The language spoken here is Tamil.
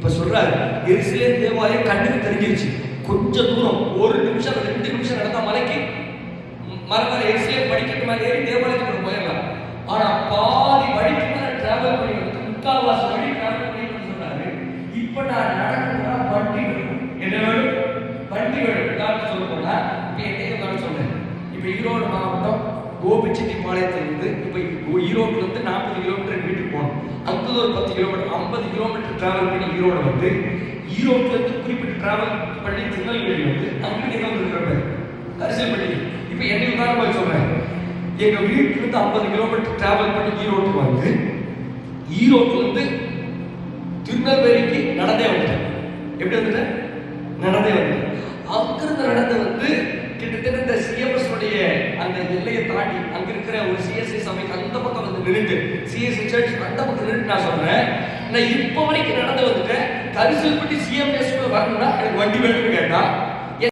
இப்ப சொல்றாரு எருசலேம் தேவாலயம் கண்ணுக்கு தெரிஞ்சிருச்சு. கொஞ்சம் தூரம் 1 நிமிஷம் 2 நிமிஷம் நடந்தா மலைக்கு மலை எருசலேம் படிக்கட்டு மேலே ஏறி தேவாலயத்துக்கு போயிடலாம். ஆனா பாதி வழிக்கு மேல டிராவல் பண்ணி வந்து 3/4 வழி டிராவல் பண்ணி சொன்னாரு. இப்ப நான் நடக்கணும்னா வண்டி வேணும். என்ன வேணும்? வண்டி வேணும். டாக்டர் சொல்ல போனா இப்ப என்னைக்கு நான் சொன்னேன். இப்ப ஈரோடு மாவட்டம் கோபிச்செட்டிப்பாளையத்திலிருந்து இப்ப ஈரோடுல இருந்து 40 கிலோமீட்டர் வீட்டுக்கு போகணும். அங்க ஒரு 10 கிலோமீட்டர் 50 கிலோமீட்டர் டிராவல் பண்ணி ஈரோடு வந்து ஈரோட்ல இருந்து குறிப்பிட்டு டிராவல் பண்ணி திருநெல்வேலி வந்து அங்கிட்டு எங்க வந்துருக்கிறப்ப அரசியல் பண்ணி இப்ப என்னை உதாரணமாக சொல்றேன். எங்க வீட்டுல இருந்து 50 கிலோமீட்டர் டிராவல் பண்ணி ஈரோட்டுக்கு வந்து ஈரோட்ல இருந்து திருநெல்வேலிக்கு நடந்தே வந்துட்டேன். எப்படி வந்துட்டேன்? நடந்தே வந்தேன். அங்கிருந்து நடந்து வந்து கிட்டத்தட்ட இந்த சிஎம்எஸ் உடைய அந்த எல்லையை தாண்டி அங்க இருக்கிற ஒரு சிஎஸ்ஐ சபைக்கு அந்த பக்கம் வந்து நின்றுட்டு சிஎஸ்ஐ சர்ச் அந்த பக்கம் நின்றுட்டு நான் சொல்றேன், நான் இப்ப வரைக்கும் நடந்து வந்துட்டேன். கரிசல்பட்டி சிஎம்எஸ் வரணும்னா எனக்கு வண்டி வேணும்னு கேட்டா